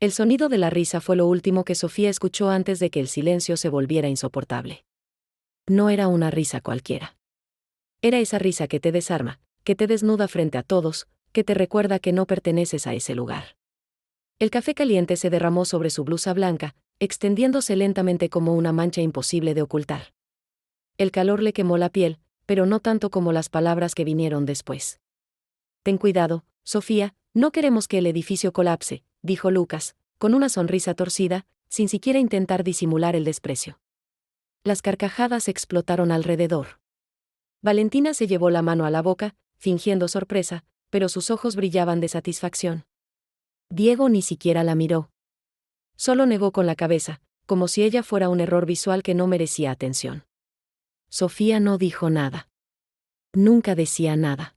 El sonido de la risa fue lo último que Sofía escuchó antes de que el silencio se volviera insoportable. No era una risa cualquiera. Era esa risa que te desarma, que te desnuda frente a todos, que te recuerda que no perteneces a ese lugar. El café caliente se derramó sobre su blusa blanca, extendiéndose lentamente como una mancha imposible de ocultar. El calor le quemó la piel, pero no tanto como las palabras que vinieron después. Ten cuidado, Sofía, no queremos que el edificio colapse, dijo Lucas, con una sonrisa torcida, sin siquiera intentar disimular el desprecio. Las carcajadas explotaron alrededor. Valentina se llevó la mano a la boca, fingiendo sorpresa, pero sus ojos brillaban de satisfacción. Diego ni siquiera la miró. Solo negó con la cabeza, como si ella fuera un error visual que no merecía atención. Sofía no dijo nada. Nunca decía nada.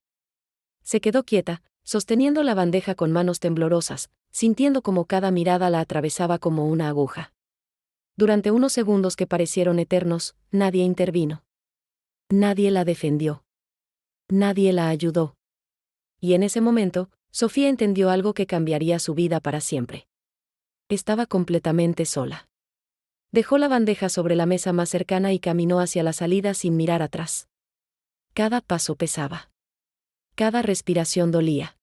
Se quedó quieta, sosteniendo la bandeja con manos temblorosas, sintiendo como cada mirada la atravesaba como una aguja. Durante unos segundos que parecieron eternos, nadie intervino. Nadie la defendió. Nadie la ayudó. Y en ese momento, Sofía entendió algo que cambiaría su vida para siempre. Estaba completamente sola. Dejó la bandeja sobre la mesa más cercana y caminó hacia la salida sin mirar atrás. Cada paso pesaba. Cada respiración dolía.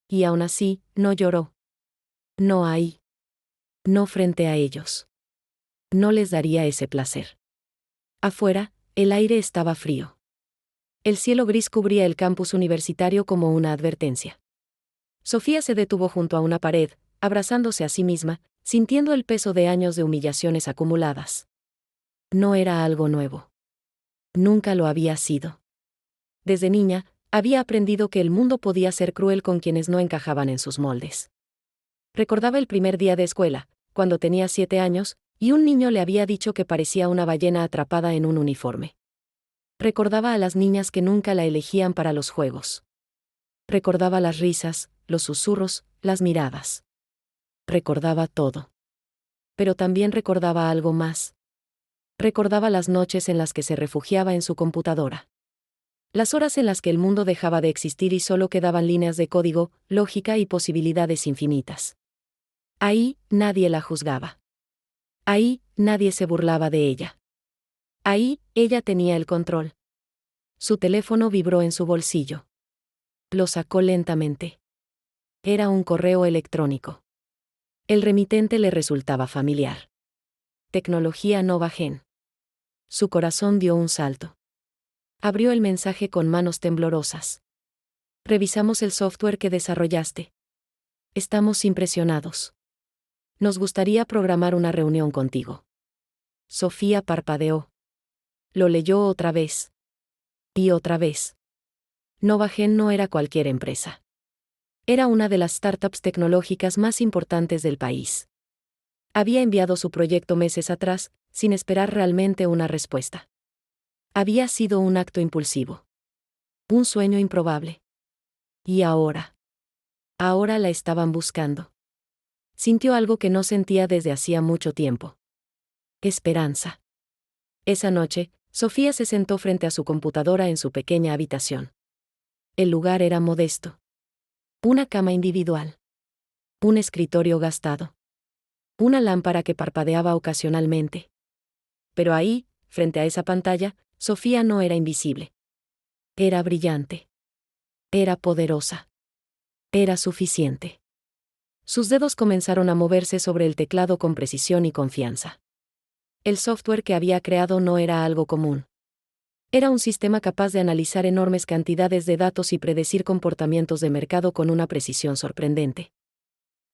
Y aún así, no lloró. No ahí. No frente a ellos. No les daría ese placer. Afuera, el aire estaba frío. El cielo gris cubría el campus universitario como una advertencia. Sofía se detuvo junto a una pared, abrazándose a sí misma, sintiendo el peso de años de humillaciones acumuladas. No era algo nuevo. Nunca lo había sido. Desde niña, había aprendido que el mundo podía ser cruel con quienes no encajaban en sus moldes. Recordaba el primer día de escuela, cuando tenía 7 años, y un niño le había dicho que parecía una ballena atrapada en un uniforme. Recordaba a las niñas que nunca la elegían para los juegos. Recordaba las risas, los susurros, las miradas. Recordaba todo. Pero también recordaba algo más. Recordaba las noches en las que se refugiaba en su computadora. Las horas en las que el mundo dejaba de existir y solo quedaban líneas de código, lógica y posibilidades infinitas. Ahí, nadie la juzgaba. Ahí, nadie se burlaba de ella. Ahí, ella tenía el control. Su teléfono vibró en su bolsillo. Lo sacó lentamente. Era un correo electrónico. El remitente le resultaba familiar. Tecnología Novagen. Su corazón dio un salto. Abrió el mensaje con manos temblorosas. Revisamos el software que desarrollaste. Estamos impresionados. Nos gustaría programar una reunión contigo. Sofía parpadeó. Lo leyó otra vez. Y otra vez. Novagen no era cualquier empresa. Era una de las startups tecnológicas más importantes del país. Había enviado su proyecto meses atrás, sin esperar realmente una respuesta. Había sido un acto impulsivo. Un sueño improbable. Y ahora. Ahora la estaban buscando. Sintió algo que no sentía desde hacía mucho tiempo. Esperanza. Esa noche, Sofía se sentó frente a su computadora en su pequeña habitación. El lugar era modesto. Una cama individual. Un escritorio gastado. Una lámpara que parpadeaba ocasionalmente. Pero ahí, frente a esa pantalla, Sofía no era invisible. Era brillante. Era poderosa. Era suficiente. Sus dedos comenzaron a moverse sobre el teclado con precisión y confianza. El software que había creado no era algo común. Era un sistema capaz de analizar enormes cantidades de datos y predecir comportamientos de mercado con una precisión sorprendente.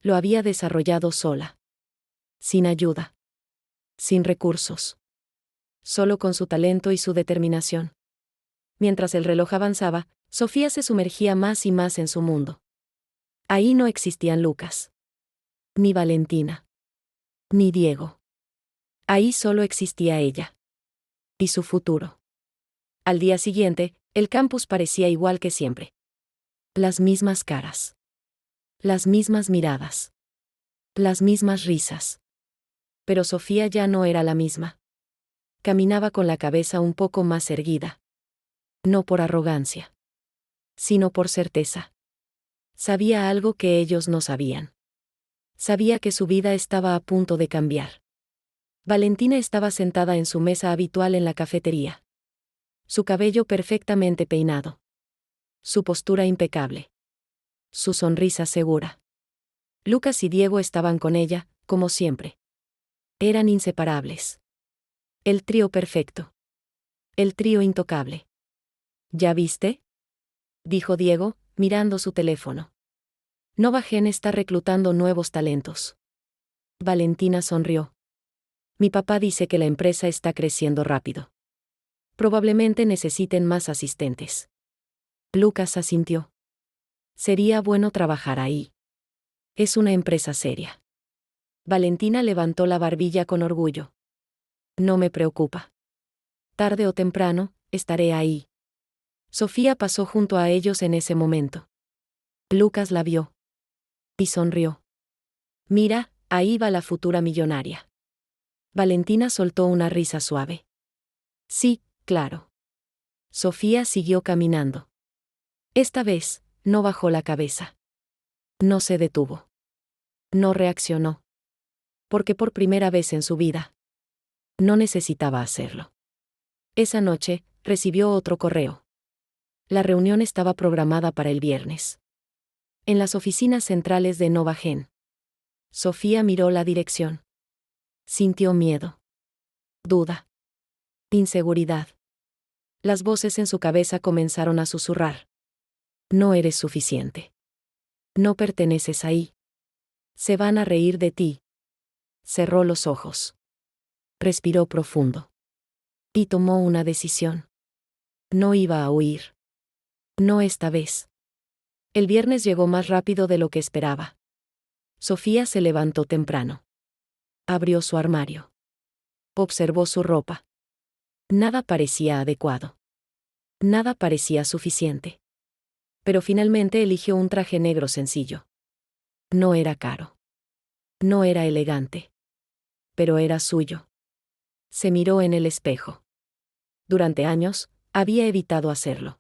Lo había desarrollado sola. Sin ayuda. Sin recursos. Solo con su talento y su determinación. Mientras el reloj avanzaba, Sofía se sumergía más y más en su mundo. Ahí no existían Lucas. Ni Valentina. Ni Diego. Ahí solo existía ella. Y su futuro. Al día siguiente, el campus parecía igual que siempre. Las mismas caras. Las mismas miradas. Las mismas risas. Pero Sofía ya no era la misma. Caminaba con la cabeza un poco más erguida. No por arrogancia. Sino por certeza. Sabía algo que ellos no sabían. Sabía que su vida estaba a punto de cambiar. Valentina estaba sentada en su mesa habitual en la cafetería. Su cabello perfectamente peinado. Su postura impecable. Su sonrisa segura. Lucas y Diego estaban con ella, como siempre. Eran inseparables. El trío perfecto. El trío intocable. ¿Ya viste?, dijo Diego, mirando su teléfono. Nova Gen está reclutando nuevos talentos. Valentina sonrió. Mi papá dice que la empresa está creciendo rápido. Probablemente necesiten más asistentes. Lucas asintió. Sería bueno trabajar ahí. Es una empresa seria. Valentina levantó la barbilla con orgullo. No me preocupa. Tarde o temprano, estaré ahí. Sofía pasó junto a ellos en ese momento. Lucas la vio. Y sonrió. Mira, ahí va la futura millonaria. Valentina soltó una risa suave. Sí, claro. Sofía siguió caminando. Esta vez, no bajó la cabeza. No se detuvo. No reaccionó. Porque por primera vez en su vida, no necesitaba hacerlo. Esa noche, recibió otro correo. La reunión estaba programada para el viernes. En las oficinas centrales de Nova Gen. Sofía miró la dirección. Sintió miedo. Duda. Inseguridad. Las voces en su cabeza comenzaron a susurrar. No eres suficiente. No perteneces ahí. Se van a reír de ti. Cerró los ojos. Respiró profundo. Y tomó una decisión. No iba a huir. No esta vez. El viernes llegó más rápido de lo que esperaba. Sofía se levantó temprano. Abrió su armario. Observó su ropa. Nada parecía adecuado. Nada parecía suficiente. Pero finalmente eligió un traje negro sencillo. No era caro. No era elegante. Pero era suyo. Se miró en el espejo. Durante años, había evitado hacerlo.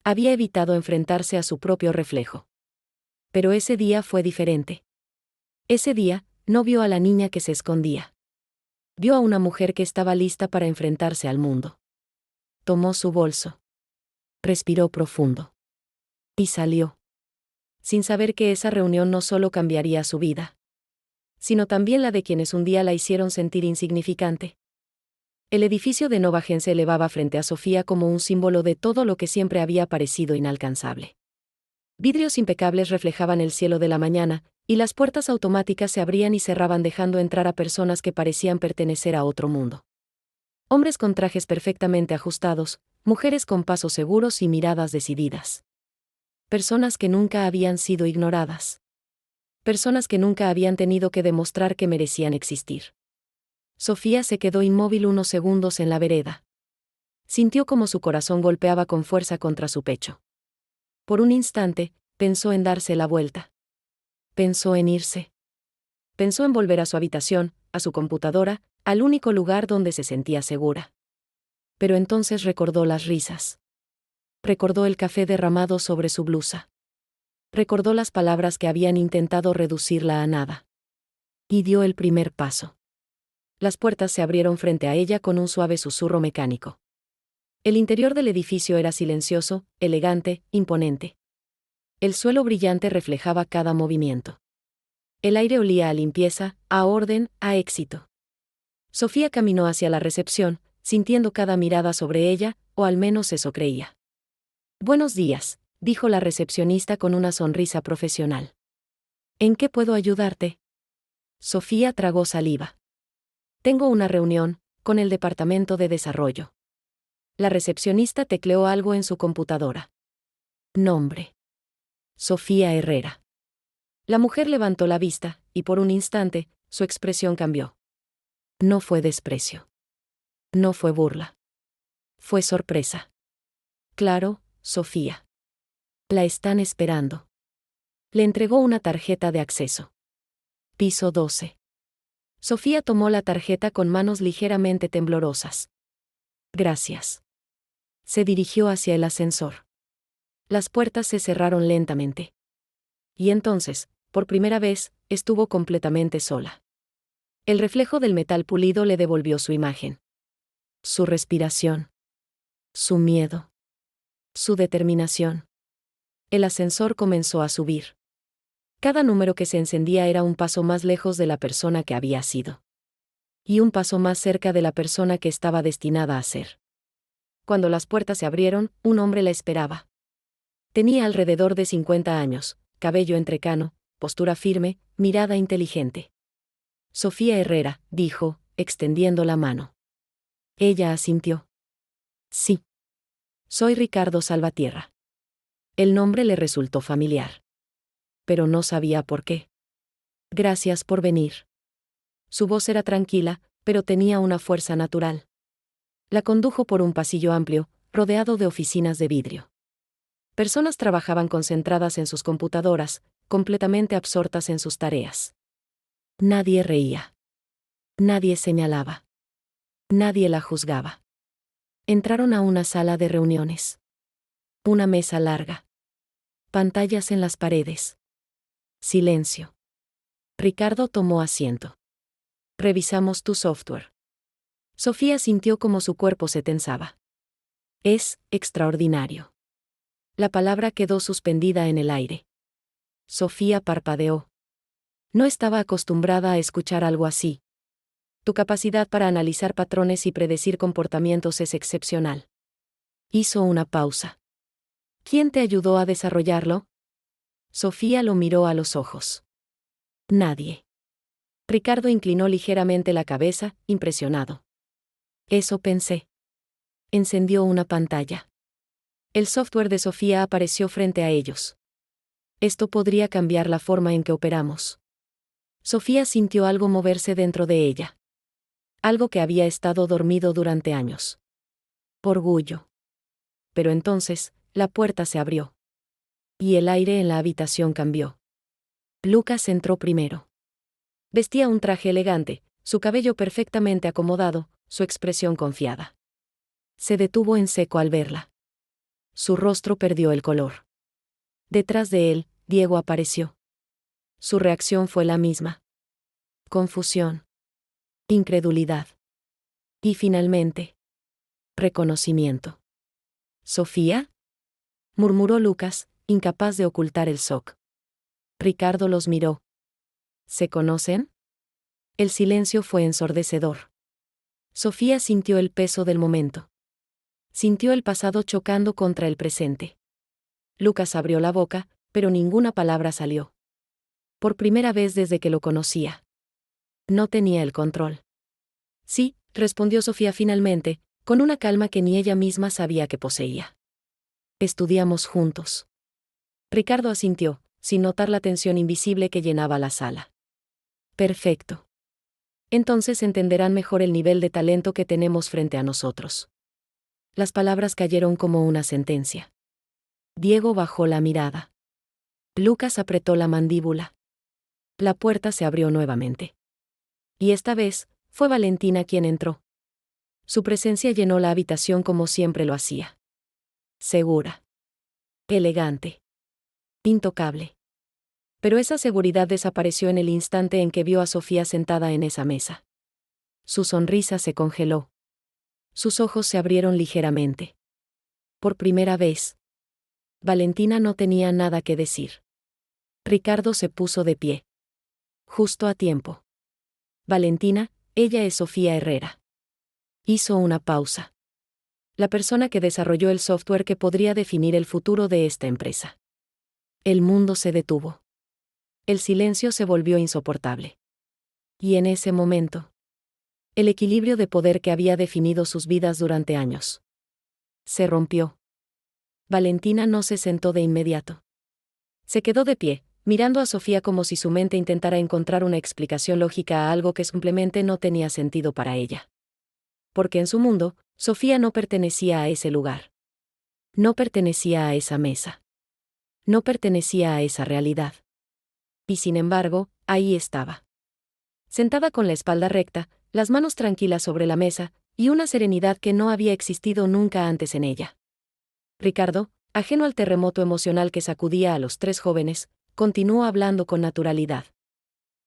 Había evitado enfrentarse a su propio reflejo. Pero ese día fue diferente. Ese día, no vio a la niña que se escondía. Vio a una mujer que estaba lista para enfrentarse al mundo. Tomó su bolso. Respiró profundo. Y salió. Sin saber que esa reunión no solo cambiaría su vida, sino también la de quienes un día la hicieron sentir insignificante. El edificio de Nova Gen se elevaba frente a Sofía como un símbolo de todo lo que siempre había parecido inalcanzable. Vidrios impecables reflejaban el cielo de la mañana, y las puertas automáticas se abrían y cerraban dejando entrar a personas que parecían pertenecer a otro mundo. Hombres con trajes perfectamente ajustados, mujeres con pasos seguros y miradas decididas. Personas que nunca habían sido ignoradas. Personas que nunca habían tenido que demostrar que merecían existir. Sofía se quedó inmóvil unos segundos en la vereda. Sintió como su corazón golpeaba con fuerza contra su pecho. Por un instante, pensó en darse la vuelta. Pensó en irse. Pensó en volver a su habitación, a su computadora, al único lugar donde se sentía segura. Pero entonces recordó las risas. Recordó el café derramado sobre su blusa. Recordó las palabras que habían intentado reducirla a nada. Y dio el primer paso. Las puertas se abrieron frente a ella con un suave susurro mecánico. El interior del edificio era silencioso, elegante, imponente. El suelo brillante reflejaba cada movimiento. El aire olía a limpieza, a orden, a éxito. Sofía caminó hacia la recepción, sintiendo cada mirada sobre ella, o al menos eso creía. Buenos días, dijo la recepcionista con una sonrisa profesional. ¿En qué puedo ayudarte? Sofía tragó saliva. Tengo una reunión con el departamento de desarrollo. La recepcionista tecleó algo en su computadora. Nombre. Sofía Herrera. La mujer levantó la vista, y por un instante, su expresión cambió. No fue desprecio. No fue burla. Fue sorpresa. Claro, Sofía. La están esperando. Le entregó una tarjeta de acceso. Piso 12. Sofía tomó la tarjeta con manos ligeramente temblorosas. Gracias. Se dirigió hacia el ascensor. Las puertas se cerraron lentamente. Y entonces, por primera vez, estuvo completamente sola. El reflejo del metal pulido le devolvió su imagen. Su respiración. Su miedo. Su determinación. El ascensor comenzó a subir. Cada número que se encendía era un paso más lejos de la persona que había sido. Y un paso más cerca de la persona que estaba destinada a ser. Cuando las puertas se abrieron, un hombre la esperaba. Tenía alrededor de 50 años, cabello entrecano, postura firme, mirada inteligente. Sofía Herrera, dijo, extendiendo la mano. Ella asintió. Sí. Soy Ricardo Salvatierra. El nombre le resultó familiar. Pero no sabía por qué. Gracias por venir. Su voz era tranquila, pero tenía una fuerza natural. La condujo por un pasillo amplio, rodeado de oficinas de vidrio. Personas trabajaban concentradas en sus computadoras, completamente absortas en sus tareas. Nadie reía. Nadie señalaba. Nadie la juzgaba. Entraron a una sala de reuniones. Una mesa larga. Pantallas en las paredes. Silencio. Ricardo tomó asiento. Revisamos tu software. Sofía sintió como su cuerpo se tensaba. Es extraordinario. La palabra quedó suspendida en el aire. Sofía parpadeó. No estaba acostumbrada a escuchar algo así. Tu capacidad para analizar patrones y predecir comportamientos es excepcional. Hizo una pausa. ¿Quién te ayudó a desarrollarlo? Sofía lo miró a los ojos. Nadie. Ricardo inclinó ligeramente la cabeza, impresionado. Eso pensé. Encendió una pantalla. El software de Sofía apareció frente a ellos. Esto podría cambiar la forma en que operamos. Sofía sintió algo moverse dentro de ella. Algo que había estado dormido durante años. Orgullo. Pero entonces, la puerta se abrió. Y el aire en la habitación cambió. Lucas entró primero. Vestía un traje elegante, su cabello perfectamente acomodado, su expresión confiada. Se detuvo en seco al verla. Su rostro perdió el color. Detrás de él, Diego apareció. Su reacción fue la misma. Confusión. Incredulidad. Y finalmente, reconocimiento. ¿Sofía? Murmuró Lucas, incapaz de ocultar el shock. Ricardo los miró. ¿Se conocen? El silencio fue ensordecedor. Sofía sintió el peso del momento. Sintió el pasado chocando contra el presente. Lucas abrió la boca, pero ninguna palabra salió. Por primera vez desde que lo conocía. No tenía el control. Sí, respondió Sofía finalmente, con una calma que ni ella misma sabía que poseía. Estudiamos juntos. Ricardo asintió, sin notar la tensión invisible que llenaba la sala. Perfecto. Entonces entenderán mejor el nivel de talento que tenemos frente a nosotros. Las palabras cayeron como una sentencia. Diego bajó la mirada. Lucas apretó la mandíbula. La puerta se abrió nuevamente. Y esta vez, fue Valentina quien entró. Su presencia llenó la habitación como siempre lo hacía. Segura. Elegante. Intocable. Pero esa seguridad desapareció en el instante en que vio a Sofía sentada en esa mesa. Su sonrisa se congeló. Sus ojos se abrieron ligeramente. Por primera vez. Valentina no tenía nada que decir. Ricardo se puso de pie. Justo a tiempo. Valentina, ella es Sofía Herrera. Hizo una pausa. La persona que desarrolló el software que podría definir el futuro de esta empresa. El mundo se detuvo. El silencio se volvió insoportable. Y en ese momento, el equilibrio de poder que había definido sus vidas durante años se rompió. Valentina no se sentó de inmediato. Se quedó de pie, mirando a Sofía como si su mente intentara encontrar una explicación lógica a algo que simplemente no tenía sentido para ella. Porque en su mundo, Sofía no pertenecía a ese lugar. No pertenecía a esa mesa. No pertenecía a esa realidad. Y sin embargo, ahí estaba. Sentada con la espalda recta, las manos tranquilas sobre la mesa, y una serenidad que no había existido nunca antes en ella. Ricardo, ajeno al terremoto emocional que sacudía a los tres jóvenes, continuó hablando con naturalidad.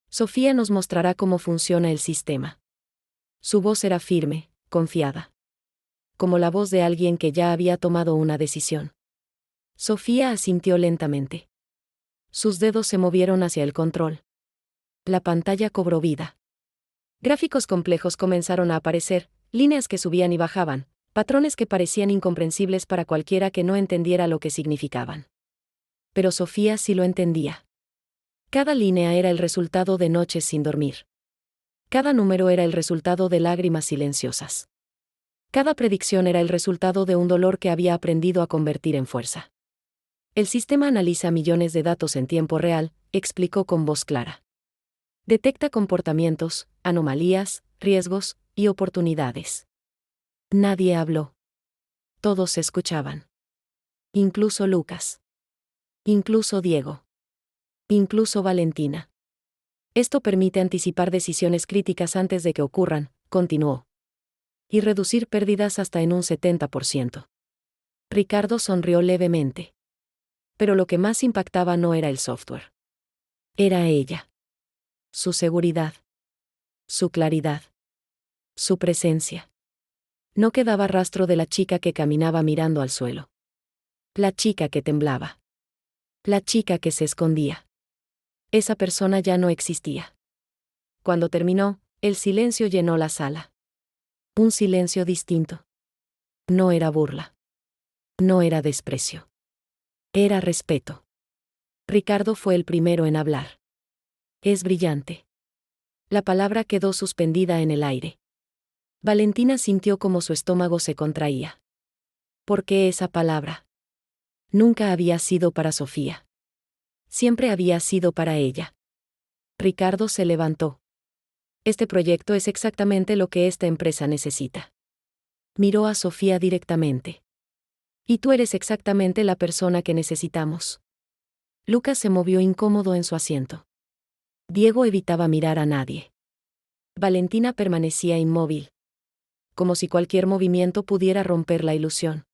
Sofía nos mostrará cómo funciona el sistema. Su voz era firme, confiada. Como la voz de alguien que ya había tomado una decisión. Sofía asintió lentamente. Sus dedos se movieron hacia el control. La pantalla cobró vida. Gráficos complejos comenzaron a aparecer, líneas que subían y bajaban, patrones que parecían incomprensibles para cualquiera que no entendiera lo que significaban. Pero Sofía sí lo entendía. Cada línea era el resultado de noches sin dormir. Cada número era el resultado de lágrimas silenciosas. Cada predicción era el resultado de un dolor que había aprendido a convertir en fuerza. El sistema analiza millones de datos en tiempo real, explicó con voz clara. Detecta comportamientos, anomalías, riesgos y oportunidades. Nadie habló. Todos se escuchaban. Incluso Lucas. Incluso Diego. Incluso Valentina. Esto permite anticipar decisiones críticas antes de que ocurran, continuó. Y reducir pérdidas hasta en un 70%. Ricardo sonrió levemente. Pero lo que más impactaba no era el software. Era ella. Su seguridad. Su claridad. Su presencia. No quedaba rastro de la chica que caminaba mirando al suelo. La chica que temblaba. La chica que se escondía. Esa persona ya no existía. Cuando terminó, el silencio llenó la sala. Un silencio distinto. No era burla. No era desprecio. Era respeto. Ricardo fue el primero en hablar. Es brillante. La palabra quedó suspendida en el aire. Valentina sintió como su estómago se contraía. ¿Por qué esa palabra? Nunca había sido para Sofía. Siempre había sido para ella. Ricardo se levantó. Este proyecto es exactamente lo que esta empresa necesita. Miró a Sofía directamente. Y tú eres exactamente la persona que necesitamos. Lucas se movió incómodo en su asiento. Diego evitaba mirar a nadie. Valentina permanecía inmóvil. Como si cualquier movimiento pudiera romper la ilusión.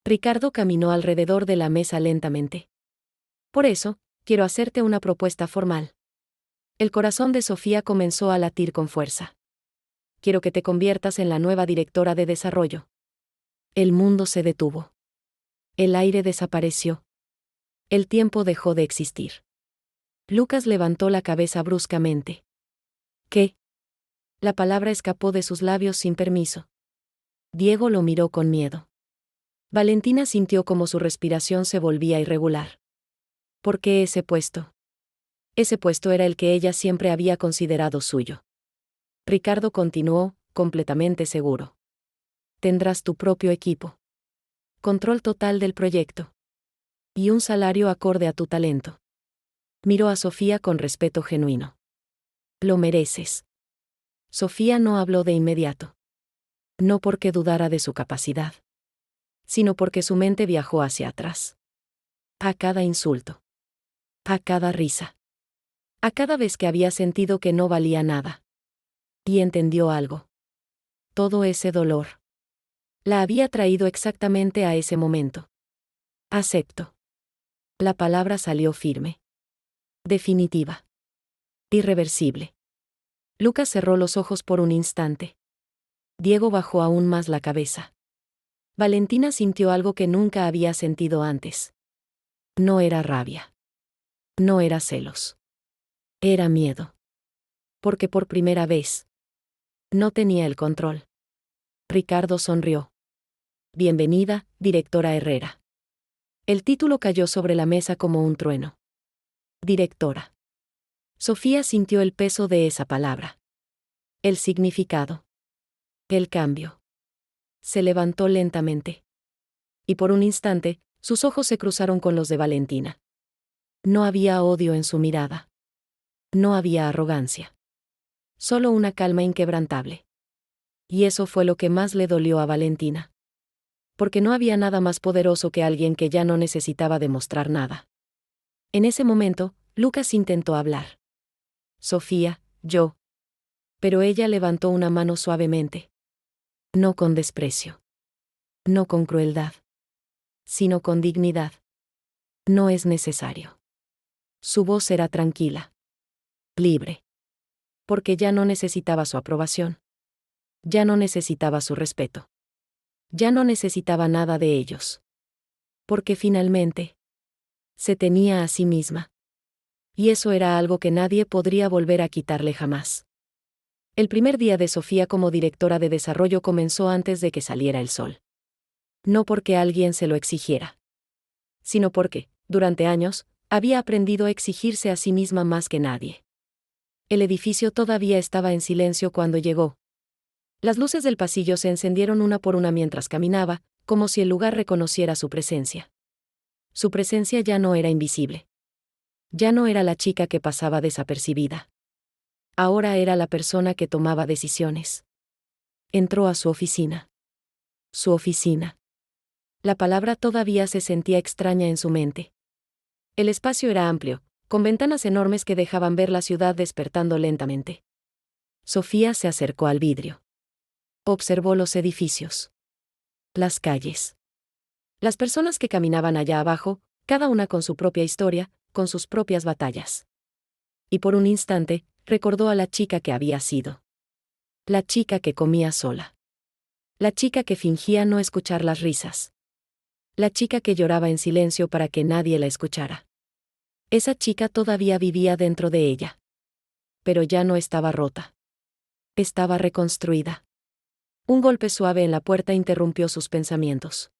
Ricardo caminó alrededor de la mesa lentamente. Por eso, quiero hacerte una propuesta formal. El corazón de Sofía comenzó a latir con fuerza. Quiero que te conviertas en la nueva directora de desarrollo. El mundo se detuvo. El aire desapareció. El tiempo dejó de existir. Lucas levantó la cabeza bruscamente. ¿Qué? La palabra escapó de sus labios sin permiso. Diego lo miró con miedo. Valentina sintió como su respiración se volvía irregular. ¿Por qué ese puesto? Ese puesto era el que ella siempre había considerado suyo. Ricardo continuó, completamente seguro. Tendrás tu propio equipo. Control total del proyecto. Y un salario acorde a tu talento. Miró a Sofía con respeto genuino. Lo mereces. Sofía no habló de inmediato. No porque dudara de su capacidad. Sino porque su mente viajó hacia atrás. A cada insulto. A cada risa. A cada vez que había sentido que no valía nada. Y entendió algo. Todo ese dolor. La había traído exactamente a ese momento. Acepto. La palabra salió firme. Definitiva. Irreversible. Lucas cerró los ojos por un instante. Diego bajó aún más la cabeza. Valentina sintió algo que nunca había sentido antes. No era rabia. No era celos. Era miedo. Porque por primera vez no tenía el control. Ricardo sonrió. Bienvenida, directora Herrera. El título cayó sobre la mesa como un trueno. Directora. Sofía sintió el peso de esa palabra. El significado. El cambio. Se levantó lentamente. Y por un instante, sus ojos se cruzaron con los de Valentina. No había odio en su mirada. No había arrogancia. Solo una calma inquebrantable. Y eso fue lo que más le dolió a Valentina. Porque no había nada más poderoso que alguien que ya no necesitaba demostrar nada. En ese momento, Lucas intentó hablar. Sofía, yo. Pero ella levantó una mano suavemente. No con desprecio. No con crueldad. Sino con dignidad. No es necesario. Su voz era tranquila. Libre. Porque ya no necesitaba su aprobación. Ya no necesitaba su respeto. Ya no necesitaba nada de ellos. Porque finalmente se tenía a sí misma. Y eso era algo que nadie podría volver a quitarle jamás. El primer día de Sofía como directora de desarrollo comenzó antes de que saliera el sol. No porque alguien se lo exigiera, sino porque, durante años, había aprendido a exigirse a sí misma más que nadie. El edificio todavía estaba en silencio cuando llegó. Las luces del pasillo se encendieron una por una mientras caminaba, como si el lugar reconociera su presencia. Su presencia ya no era invisible. Ya no era la chica que pasaba desapercibida. Ahora era la persona que tomaba decisiones. Entró a su oficina. Su oficina. La palabra todavía se sentía extraña en su mente. El espacio era amplio, con ventanas enormes que dejaban ver la ciudad despertando lentamente. Sofía se acercó al vidrio. Observó los edificios. Las calles. Las personas que caminaban allá abajo, cada una con su propia historia, con sus propias batallas. Y por un instante, recordó a la chica que había sido. La chica que comía sola. La chica que fingía no escuchar las risas. La chica que lloraba en silencio para que nadie la escuchara. Esa chica todavía vivía dentro de ella. Pero ya no estaba rota. Estaba reconstruida. Un golpe suave en la puerta interrumpió sus pensamientos.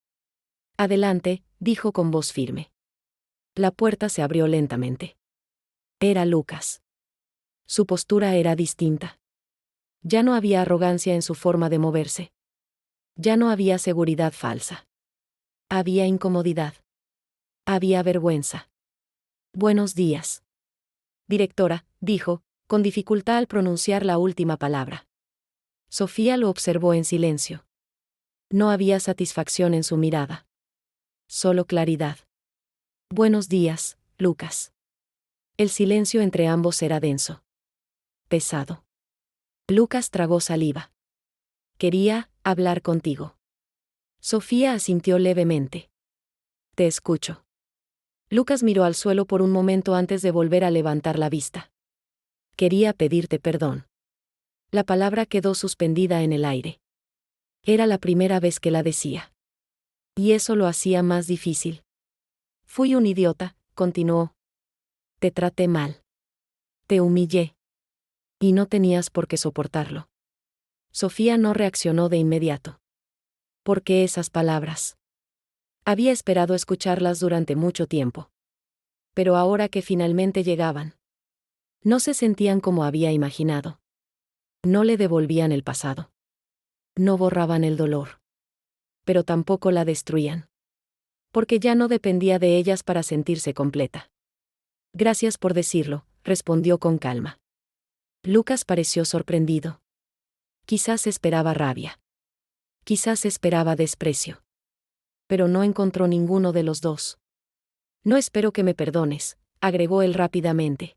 Adelante, dijo con voz firme. La puerta se abrió lentamente. Era Lucas. Su postura era distinta. Ya no había arrogancia en su forma de moverse. Ya no había seguridad falsa. Había incomodidad. Había vergüenza. Buenos días. Directora, dijo, con dificultad al pronunciar la última palabra. Sofía lo observó en silencio. No había satisfacción en su mirada. Solo claridad. Buenos días, Lucas. El silencio entre ambos era denso. Pesado. Lucas tragó saliva. Quería hablar contigo. Sofía asintió levemente. Te escucho. Lucas miró al suelo por un momento antes de volver a levantar la vista. Quería pedirte perdón. La palabra quedó suspendida en el aire. Era la primera vez que la decía. Y eso lo hacía más difícil. Fui un idiota, continuó. Te traté mal. Te humillé. Y no tenías por qué soportarlo. Sofía no reaccionó de inmediato. ¿Por qué esas palabras? Había esperado escucharlas durante mucho tiempo. Pero ahora que finalmente llegaban, no se sentían como había imaginado. No le devolvían el pasado. No borraban el dolor. Pero tampoco la destruían. Porque ya no dependía de ellas para sentirse completa. Gracias por decirlo, respondió con calma. Lucas pareció sorprendido. Quizás esperaba rabia. Quizás esperaba desprecio. Pero no encontró ninguno de los dos. No espero que me perdones, agregó él rápidamente.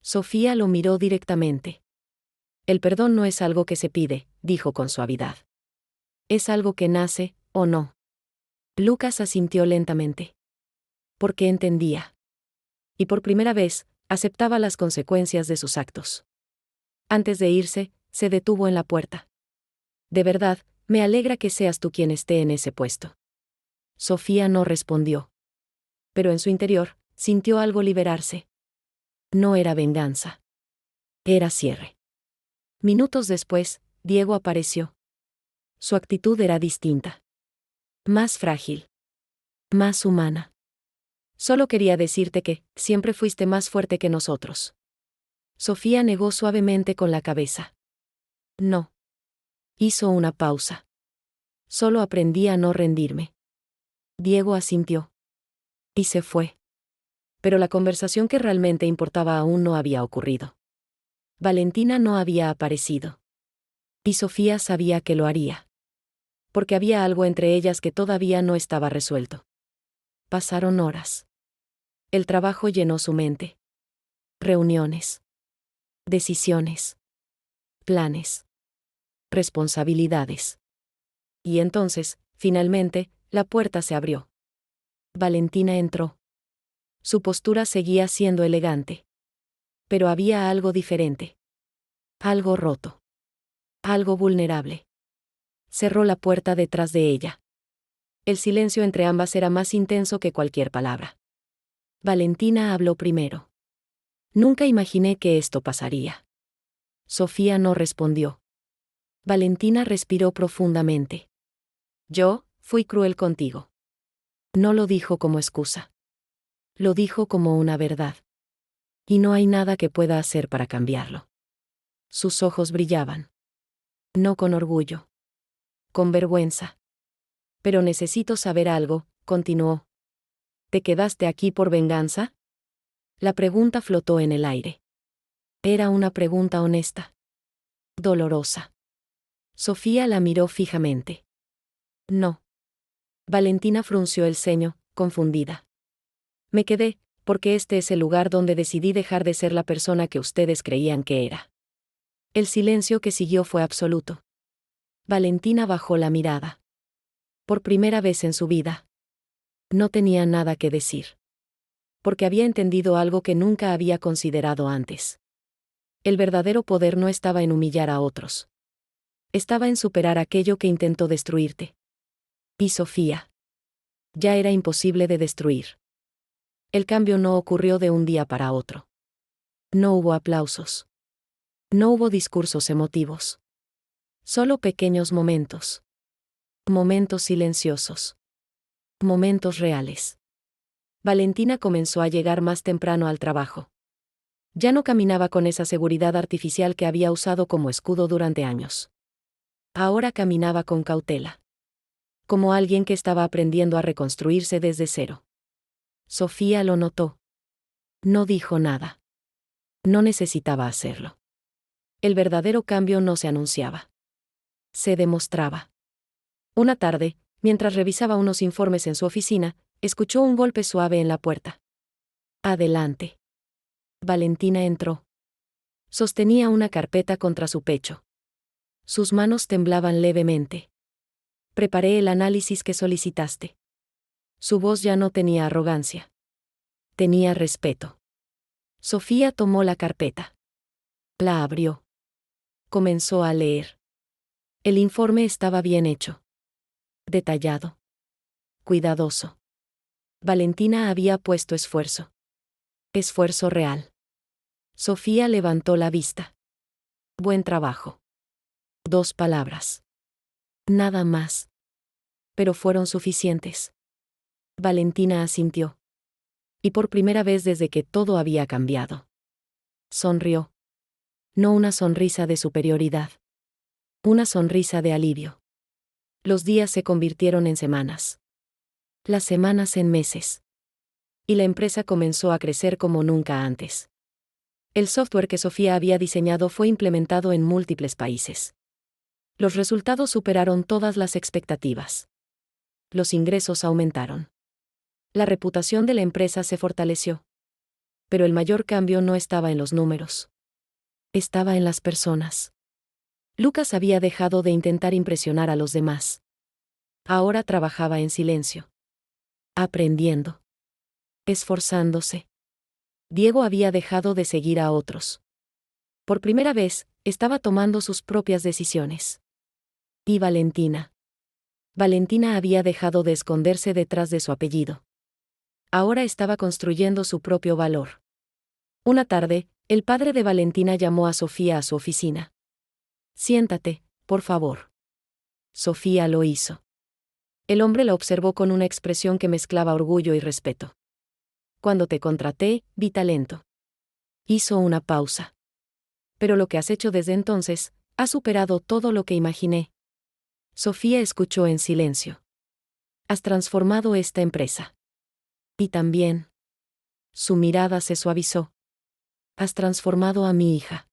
Sofía lo miró directamente. El perdón no es algo que se pide, dijo con suavidad. Es algo que nace, ¿o no? Lucas asintió lentamente. Porque entendía. Y por primera vez, aceptaba las consecuencias de sus actos. Antes de irse, se detuvo en la puerta. De verdad, me alegra que seas tú quien esté en ese puesto. Sofía no respondió. Pero en su interior, sintió algo liberarse. No era venganza. Era cierre. Minutos después, Diego apareció. Su actitud era distinta. Más frágil. Más humana. Solo quería decirte que, siempre fuiste más fuerte que nosotros. Sofía negó suavemente con la cabeza. No. Hizo una pausa. Solo aprendí a no rendirme. Diego asintió. Y se fue. Pero la conversación que realmente importaba aún no había ocurrido. Valentina no había aparecido. Y Sofía sabía que lo haría. Porque había algo entre ellas que todavía no estaba resuelto. Pasaron horas. El trabajo llenó su mente. Reuniones. Decisiones. Planes. Responsabilidades. Y entonces, finalmente, la puerta se abrió. Valentina entró. Su postura seguía siendo elegante. Pero había algo diferente. Algo roto. Algo vulnerable. Cerró la puerta detrás de ella. El silencio entre ambas era más intenso que cualquier palabra. Valentina habló primero. Nunca imaginé que esto pasaría. Sofía no respondió. Valentina respiró profundamente. Yo, fui cruel contigo. No lo dijo como excusa. Lo dijo como una verdad. Y no hay nada que pueda hacer para cambiarlo. Sus ojos brillaban. No con orgullo. Con vergüenza. Pero necesito saber algo, continuó. ¿Te quedaste aquí por venganza? La pregunta flotó en el aire. Era una pregunta honesta. Dolorosa. Sofía la miró fijamente. No. Valentina frunció el ceño, confundida. Me quedé, porque este es el lugar donde decidí dejar de ser la persona que ustedes creían que era. El silencio que siguió fue absoluto. Valentina bajó la mirada. Por primera vez en su vida. No tenía nada que decir. Porque había entendido algo que nunca había considerado antes. El verdadero poder no estaba en humillar a otros. Estaba en superar aquello que intentó destruirte. Y Sofía. Ya era imposible de destruir. El cambio no ocurrió de un día para otro. No hubo aplausos. No hubo discursos emotivos. Solo pequeños momentos. Momentos silenciosos. Momentos reales. Valentina comenzó a llegar más temprano al trabajo. Ya no caminaba con esa seguridad artificial que había usado como escudo durante años. Ahora caminaba con cautela. Como alguien que estaba aprendiendo a reconstruirse desde cero. Sofía lo notó. No dijo nada. No necesitaba hacerlo. El verdadero cambio no se anunciaba. Se demostraba. Una tarde, mientras revisaba unos informes en su oficina, escuchó un golpe suave en la puerta. Adelante. Valentina entró. Sostenía una carpeta contra su pecho. Sus manos temblaban levemente. Preparé el análisis que solicitaste. Su voz ya no tenía arrogancia. Tenía respeto. Sofía tomó la carpeta. La abrió. Comenzó a leer. El informe estaba bien hecho. Detallado. Cuidadoso. Valentina había puesto esfuerzo. Esfuerzo real. Sofía levantó la vista. Buen trabajo. 2 palabras. Nada más. Pero fueron suficientes. Valentina asintió. Y por primera vez desde que todo había cambiado. Sonrió. No una sonrisa de superioridad. Una sonrisa de alivio. Los días se convirtieron en semanas. Las semanas en meses. Y la empresa comenzó a crecer como nunca antes. El software que Sofía había diseñado fue implementado en múltiples países. Los resultados superaron todas las expectativas. Los ingresos aumentaron. La reputación de la empresa se fortaleció. Pero el mayor cambio no estaba en los números. Estaba en las personas. Lucas había dejado de intentar impresionar a los demás. Ahora trabajaba en silencio. Aprendiendo. Esforzándose. Diego había dejado de seguir a otros. Por primera vez, estaba tomando sus propias decisiones. Y Valentina. Valentina había dejado de esconderse detrás de su apellido. Ahora estaba construyendo su propio valor. Una tarde, el padre de Valentina llamó a Sofía a su oficina. Siéntate, por favor. Sofía lo hizo. El hombre la observó con una expresión que mezclaba orgullo y respeto. Cuando te contraté, vi talento. Hizo una pausa. Pero lo que has hecho desde entonces, ha superado todo lo que imaginé. Sofía escuchó en silencio. Has transformado esta empresa. Y también. Su mirada se suavizó. Has transformado a mi hija.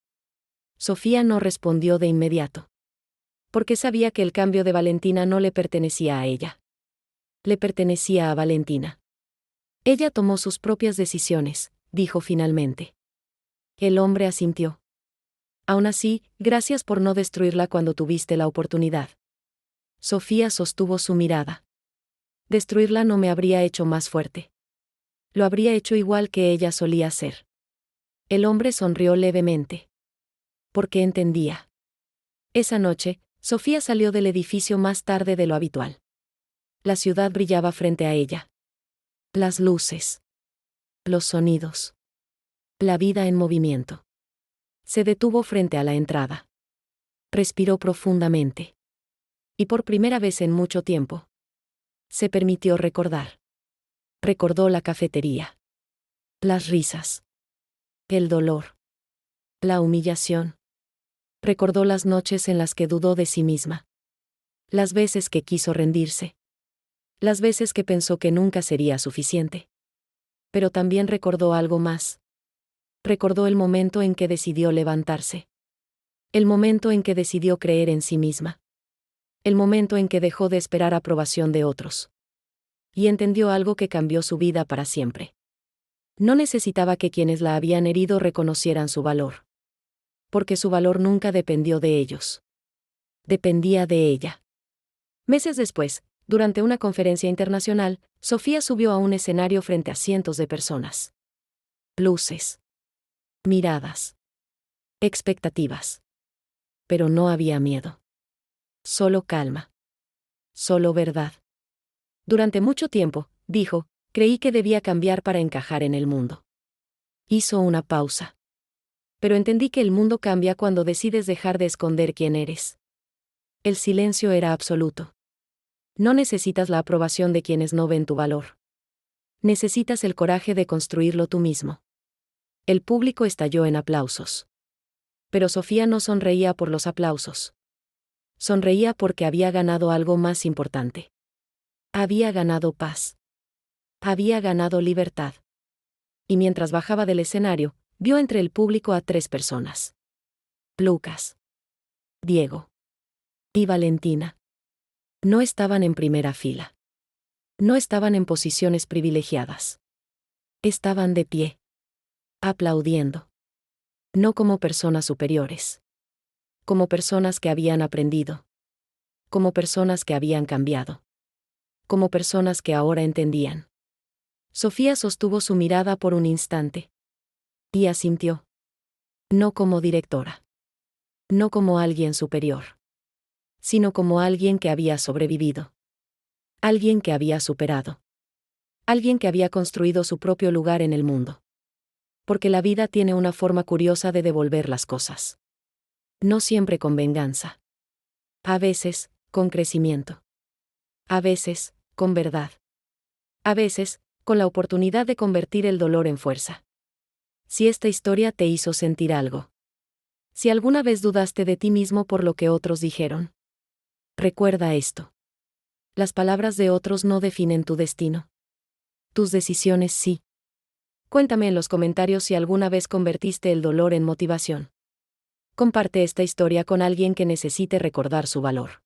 Sofía no respondió de inmediato. Porque sabía que el cambio de Valentina no le pertenecía a ella. Le pertenecía a Valentina. Ella tomó sus propias decisiones, dijo finalmente. El hombre asintió. Aún así, gracias por no destruirla cuando tuviste la oportunidad. Sofía sostuvo su mirada. Destruirla no me habría hecho más fuerte. Lo habría hecho igual que ella solía ser. El hombre sonrió levemente. Porque entendía. Esa noche, Sofía salió del edificio más tarde de lo habitual. La ciudad brillaba frente a ella. Las luces. Los sonidos. La vida en movimiento. Se detuvo frente a la entrada. Respiró profundamente. Y por primera vez en mucho tiempo, se permitió recordar. Recordó la cafetería. Las risas. El dolor. La humillación. Recordó las noches en las que dudó de sí misma. Las veces que quiso rendirse. Las veces que pensó que nunca sería suficiente. Pero también recordó algo más. Recordó el momento en que decidió levantarse. El momento en que decidió creer en sí misma. El momento en que dejó de esperar aprobación de otros. Y entendió algo que cambió su vida para siempre. No necesitaba que quienes la habían herido reconocieran su valor. Porque su valor nunca dependió de ellos. Dependía de ella. Meses después, durante una conferencia internacional, Sofía subió a un escenario frente a cientos de personas. Luces. Miradas. Expectativas. Pero no había miedo. Solo calma. Solo verdad. Durante mucho tiempo, dijo, creí que debía cambiar para encajar en el mundo. Hizo una pausa. Pero entendí que el mundo cambia cuando decides dejar de esconder quién eres. El silencio era absoluto. No necesitas la aprobación de quienes no ven tu valor. Necesitas el coraje de construirlo tú mismo. El público estalló en aplausos. Pero Sofía no sonreía por los aplausos. Sonreía porque había ganado algo más importante. Había ganado paz. Había ganado libertad. Y mientras bajaba del escenario, vio entre el público a 3 personas. Lucas. Diego. Y Valentina. No estaban en primera fila. No estaban en posiciones privilegiadas. Estaban de pie. Aplaudiendo. No como personas superiores. Como personas que habían aprendido. Como personas que habían cambiado. Como personas que ahora entendían. Sofía sostuvo su mirada por un instante. Y asintió. No como directora. No como alguien superior. Sino como alguien que había sobrevivido. Alguien que había superado. Alguien que había construido su propio lugar en el mundo. Porque la vida tiene una forma curiosa de devolver las cosas. No siempre con venganza. A veces, con crecimiento. A veces, con verdad. A veces, con la oportunidad de convertir el dolor en fuerza. Si esta historia te hizo sentir algo. Si alguna vez dudaste de ti mismo por lo que otros dijeron. Recuerda esto. Las palabras de otros no definen tu destino. Tus decisiones sí. Cuéntame en los comentarios si alguna vez convertiste el dolor en motivación. Comparte esta historia con alguien que necesite recordar su valor.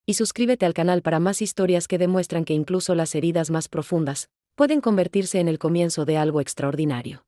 Y suscríbete al canal para más historias que demuestran que incluso las heridas más profundas pueden convertirse en el comienzo de algo extraordinario.